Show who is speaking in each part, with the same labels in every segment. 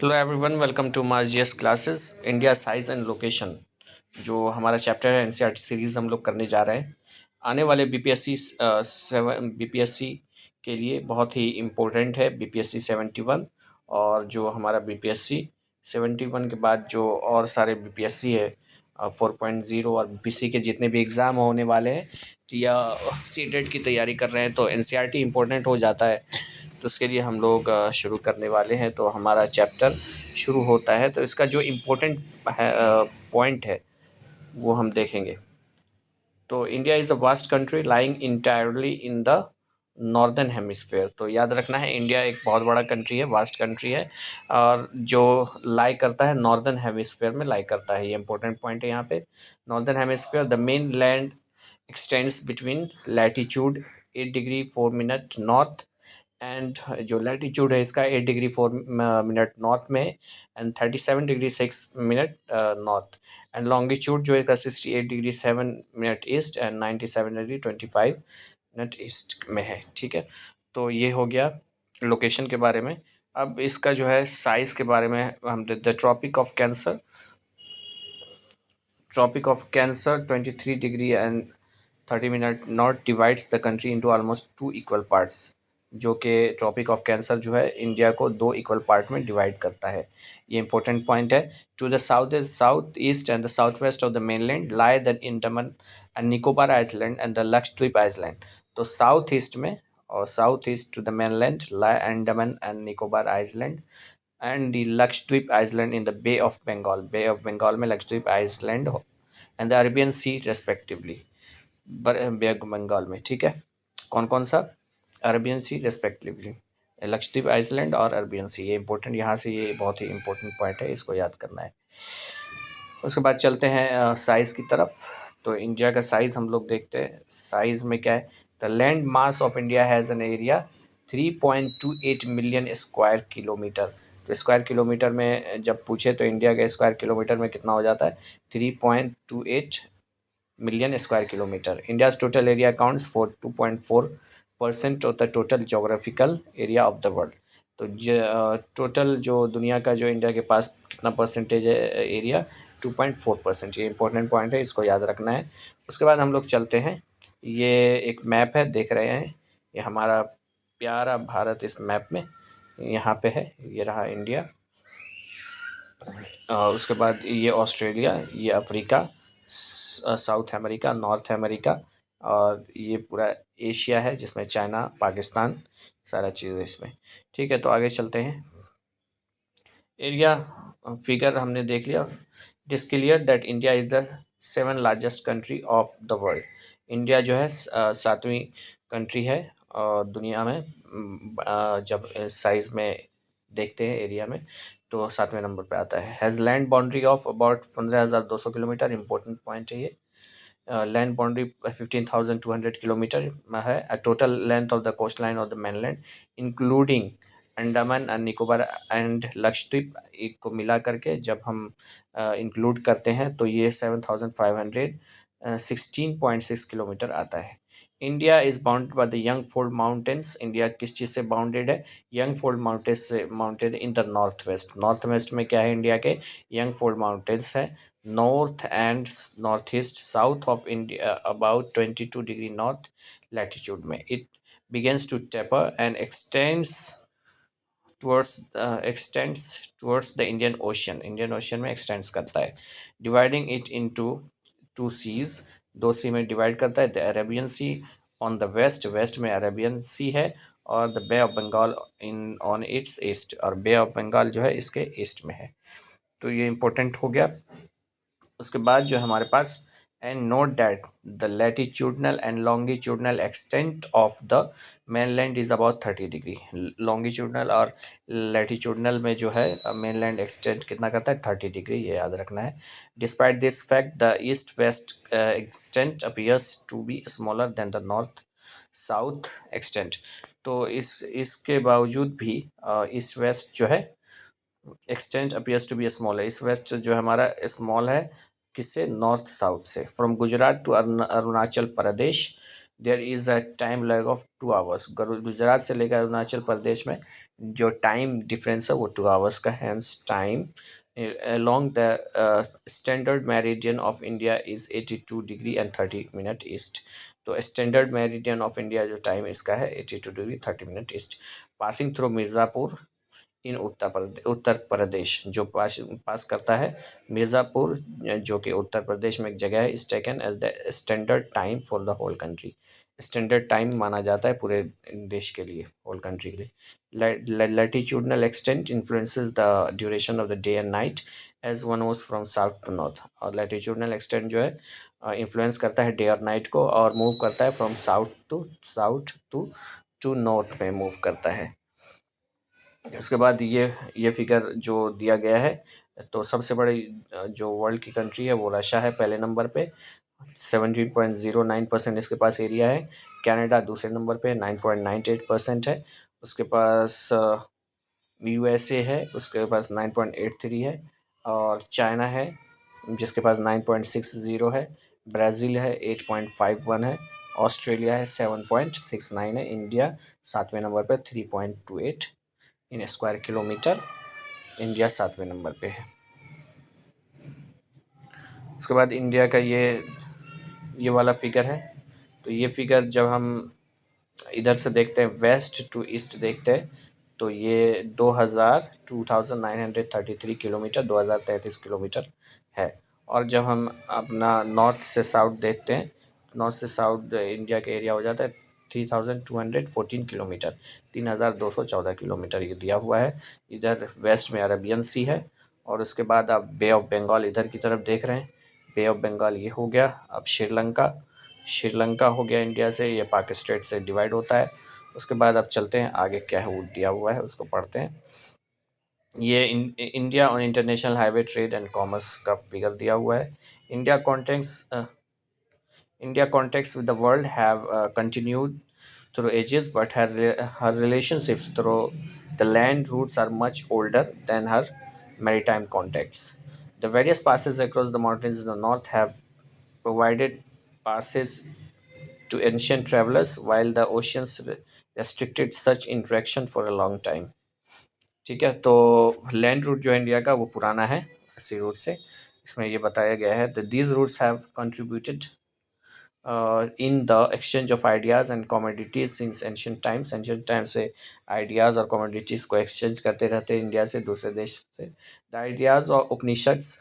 Speaker 1: Hello everyone, welcome to Marjius classes India size and location. जो हमारा chapter है NCERT series हम लोग करने जा रहे हैं। आने वाले बीपीएससी बीपीएससी के लिए बहुत ही इम्पोर्टेंट है बीपीएससी 71। और जो हमारा बीपीएससी 71 के बाद जो और सारे बीपीएससी है 4.0 और बीपीसी के जितने भी एग्ज़ाम होने वाले हैं या सीटेट की तैयारी कर रहे हैं तो एनसीईआरटी इम्पोर्टेंट हो जाता है। तो उसके लिए हम लोग शुरू करने वाले हैं। तो हमारा चैप्टर शुरू होता है तो इसका जो इम्पोर्टेंट पॉइंट है वो हम देखेंगे। तो India is a vast country lying entirely in the northern hemisphere. तो याद रखना है, इंडिया एक बहुत बड़ा कंट्री है, वास्ट कंट्री है और जो लाई करता है नॉर्दर्न हेमिस्फेयर में लाई करता है। ये इंपॉर्टेंट पॉइंट है यहाँ पे। Northern hemisphere the main land x tends between latitude 8 degree 4 minute north and जो लैटिट्यूड है इसका 8 डिग्री 4 मिनट नॉर्थ में and 37 degree 6 minute north and longitude जो है इसका 68 degree 7 minute east and 97 degree 25 minute east में है। ठीक है, तो ये हो गया लोकेशन के बारे में। अब इसका जो है साइज़ के बारे में हम the tropic of cancer 23 degree and 30 minute north divides the country into almost 2 equal parts. जो कि ट्रॉपिक ऑफ कैंसर जो है इंडिया को 2 इक्वल पार्ट में डिवाइड करता है। ये इंपॉर्टेंट पॉइंट है। To the south east and the south west of the mainland lie the Andaman and Nicobar island and the Lakshadweep island. तो साउथ ईस्ट में और south east to the mainland lie Andaman and Nicobar island and the Lakshadweep island in the bay of Bengal में Lakshadweep island and the Arabian sea respectively bay of Bengal में। ठीक है, कौन कौन सा? Arabian sea respectively, Lakshadweep Iceland और अरेबियन सी। ये इंपॉर्टेंट, यहाँ से ये बहुत ही इंपॉर्टेंट पॉइंट है, इसको याद करना है। उसके बाद चलते हैं साइज़ की तरफ। तो इंडिया का साइज़ हम लोग देखते हैं। साइज़ में क्या है? The land mass of India has an area 3.28 million square kilometre. तो स्क्वायर किलोमीटर में जब पूछे तो इंडिया के स्क्वायर किलोमीटर में कितना हो जाता है? 3.28 million square kilometre. India's total area accounts for 2.4% of the total geographical area of the world. तो टोटल जो दुनिया का जो इंडिया के पास कितना परसेंटेज है एरिया? 2.4%। ये इंपॉर्टेंट पॉइंट है, इसको याद रखना है। उसके बाद हम लोग चलते हैं। ये एक मैप है, देख रहे हैं, ये हमारा प्यारा भारत इस मैप में यहाँ पे है। ये रहा इंडिया। उसके बाद ये ऑस्ट्रेलिया, ये Africa, south America, north America और ये पूरा एशिया है जिसमें चाइना, पाकिस्तान, सारा चीज़ है इसमें। ठीक है, तो आगे चलते हैं। एरिया फिगर हमने देख लिया। It is clear that India is the 7 largest country of the world. India जो है 7वीं कंट्री है और दुनिया में जब साइज़ में देखते हैं एरिया में तो 7वें नंबर पे आता है। Has land boundary of about 15,200 kilometre. Important point है ये। लैंड बाउंड्री 15,200 किलोमीटर है। Total length of the coast line of the mainland including Andaman and Nicobar and Lakshadweep एक को मिला करके जब हम इंक्लूड करते हैं तो ये 7,516.6 किलोमीटर आता है। India is bounded by the young fold mountains. India किस चीज़ से बाउंडेड है? यंग फोल्ड माउंटेन्स से mounted in the north west. North west में क्या है इंडिया के? यंग फोल्ड माउंटेन्स है। North and northeast south of India about 22 degree north latitude में it begins to taper and extends towards the Indian Ocean में extends करता है, dividing it into 2 seas। 2 सी में डिवाइड करता है। The Arabian sea on the west में Arabian sea है और the bay of Bengal in on its east, और बे ऑफ बंगाल जो है इसके ईस्ट में है। तो ये इंपॉर्टेंट हो गया। उसके बाद जो हमारे पास and note that the latitudinal and longitudinal extent of the mainland is about 30 degree. Longitudinal और लैटिट्यूडनल में जो है मेनलैंड एक्सटेंट कितना करता है? 30 डिग्री, ये याद रखना है। Despite this fact the east west extent appears to be smaller than the north south extent. तो इसके बावजूद भी ईस्ट वेस्ट जो है extent appears to be small है। इस वेस्ट जो हमारा स्मॉल है किससे? नॉर्थ साउथ से। From Gujarat to Arunachal Pradesh there is a time lag of 2 hours. Gujarat से लेकर अरुणाचल प्रदेश में जो टाइम डिफरेंस है वो 2 आवर्स का, hence time along the standard meridian of India is 82 degree and 30 minute east. तो स्टैंडर्ड मेरिडियन ऑफ इंडिया जो टाइम इसका है 82 degree 30 minute east. Passing through Mirzapur in Uttar Pradesh, जो पास करता है मिर्ज़ापुर, जो कि उत्तर प्रदेश में एक जगह है, is taken as the standard time for the whole country. Standard time माना जाता है पूरे देश के लिए, होल कंट्री के लिए। Latitudinal extent influences the duration of the day and night as one moves from south to north. और लैटिट्यूडनल एक्सटेंट जो है इन्फ्लुएंस करता है डे और नाइट को, और मूव करता है फ्रॉम साउथ टू नॉर्थ में मूव करता है। उसके बाद ये फिगर जो दिया गया है, तो सबसे बड़ी जो वर्ल्ड की कंट्री है वो रशिया है पहले नंबर पे, 17.09% इसके पास एरिया है। कनाडा दूसरे नंबर पे 9.98% है। उसके पास यूएसए है, उसके पास 9.83 है। और चाइना है जिसके पास 9.60 है। ब्राज़ील है 8.51 है। ऑस्ट्रेलिया है 7.69 है। इंडिया 7वें नंबर पे 3.28 इन स्क्वायर किलोमीटर। इंडिया 7वें नंबर पे है। उसके बाद इंडिया का ये वाला फिगर है। तो ये फिगर जब हम इधर से देखते हैं, वेस्ट टू ईस्ट देखते हैं, तो ये 2933 किलोमीटर, 2033 किलोमीटर है। और जब हम अपना नॉर्थ से साउथ देखते हैं, नॉर्थ से साउथ इंडिया का एरिया हो जाता है 3214 किलोमीटर, 3214 किलोमीटर ये दिया हुआ है। इधर वेस्ट में अरेबियन सी है। और उसके बाद आप बे ऑफ बंगाल इधर की तरफ देख रहे हैं। बे ऑफ बंगाल ये हो गया। अब श्रीलंका हो गया इंडिया से, ये पाक स्टेट से डिवाइड होता है। उसके बाद अब चलते हैं आगे, क्या है वो दिया हुआ है उसको पढ़ते हैं। ये India on international highway trade and commerce का फिगर दिया हुआ है। India contacts with the world have continued through ages, but her relationships through the land routes are much older than her maritime contacts. The various passes across the mountains in the north have provided passes to ancient travelers, while the oceans restricted such interaction for a long time. ठीक है, तो land route जो है India का वो पुराना है सी root से। इसमें ये बताया गया है that these routes have contributed in the exchange of ideas and commodities since ancient times। ancient times से ideas और commodities को exchange करते रहते हैं इंडिया से दूसरे देश से। the ideas of Upanishads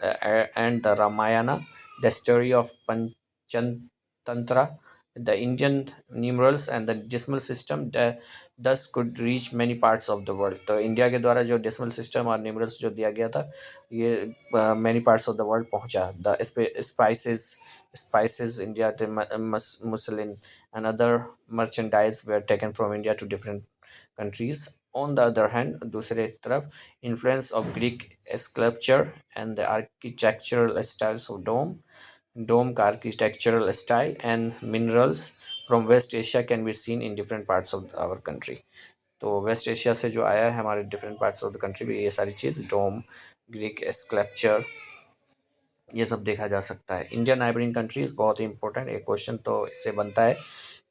Speaker 1: and the Ramayana, the story of Panchatantra, the Indian numerals and the decimal system thus could reach many parts of the world। तो इंडिया के द्वारा जो डेसिमल सिस्टम और न्यूमरल्स जो दिया गया था, ये many parts of the world पहुंचा। The spices India, the muslin and other merchandise were taken from India to different countries। On the other hand, दूसरे तरफ influence of Greek sculpture and the architectural styles of dome का architectural style and minerals from West Asia can be seen in different parts of our country। तो waste Asia से जो आया है हमारे different parts of the country में, ये सारी चीज़ डोम, ग्रीक स्कल्पचर, ये सब देखा जा सकता है। इंडियन नाइबरिंग कंट्रीज बहुत ही इंपॉर्टेंट, एक क्वेश्चन तो इससे बनता है।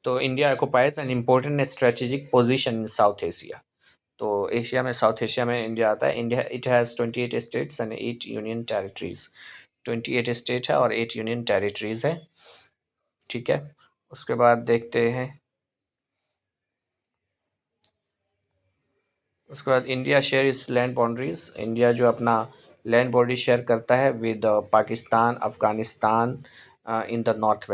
Speaker 1: तो India occupies an important strategic position in south Asia. तो एशिया में, साउथ एशिया में इंडिया आता है। India it has 28 states and 8 union territories. 28 state है और 8 यूनियन टेरिटरीज है। ठीक है, उसके बाद देखते हैं, उसके बाद इंडिया शेयर इस लैंड बाउंड्रीज। इंडिया जो अपना लैंड बॉर्डरी शेयर करता है with Pakistan, Afghanistan in the north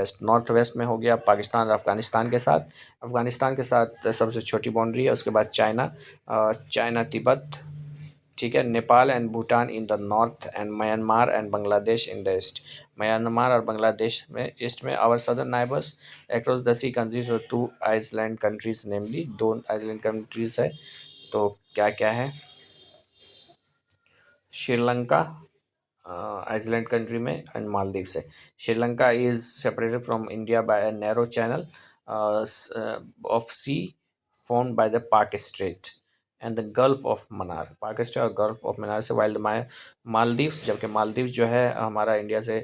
Speaker 1: west में हो गया पाकिस्तान और अफ़गानिस्तान के साथ। अफ़गानिस्तान के साथ सबसे छोटी बाउंड्री है। उसके बाद चाइना तिब्बत, ठीक है, Nepal and Bhutan in the north and Myanmar and Bangladesh in the east. Myanmar और बांग्लादेश में ईस्ट में। Our southern neighbours across the sea consist of 2 island countries, namely 2 island countries है। तो क्या क्या है, श्रीलंका आइसलैंड कंट्री में एंड मालदीव से। Sri Lanka is separated from India by a narrow channel of sea formed by the Park Strait and the Gulf of Mannar। पाक straight और gulf of Mannar से। वाइल्ड मालदीव्स, जबकि मालदीव्स जो है हमारा इंडिया से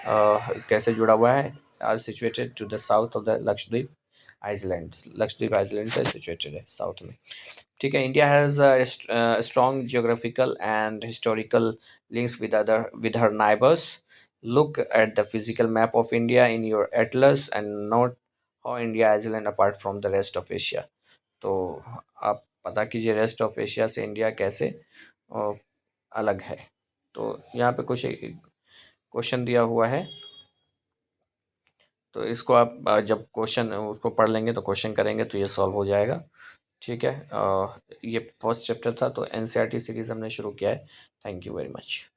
Speaker 1: कैसे जुड़ा हुआ है, are situated to the south of the Lakshadweep island, Lakshadweep island से सिचुएटेड है साउथ में। ठीक है, India has strong geographical and historical links with her neighbors. Look at the physical map of India in your atlas and note how India island apart from the rest of Asia. तो आप पता कीजिए rest of Asia से India कैसे अ, अलग है। तो यहाँ पे कुछ क्वेश्चन दिया हुआ है, तो इसको आप जब क्वेश्चन उसको पढ़ लेंगे तो क्वेश्चन करेंगे तो ये सॉल्व हो जाएगा। ठीक है, ये फर्स्ट चैप्टर था, तो एनसीईआरटी सीरीज़ हमने शुरू किया है। Thank you very much.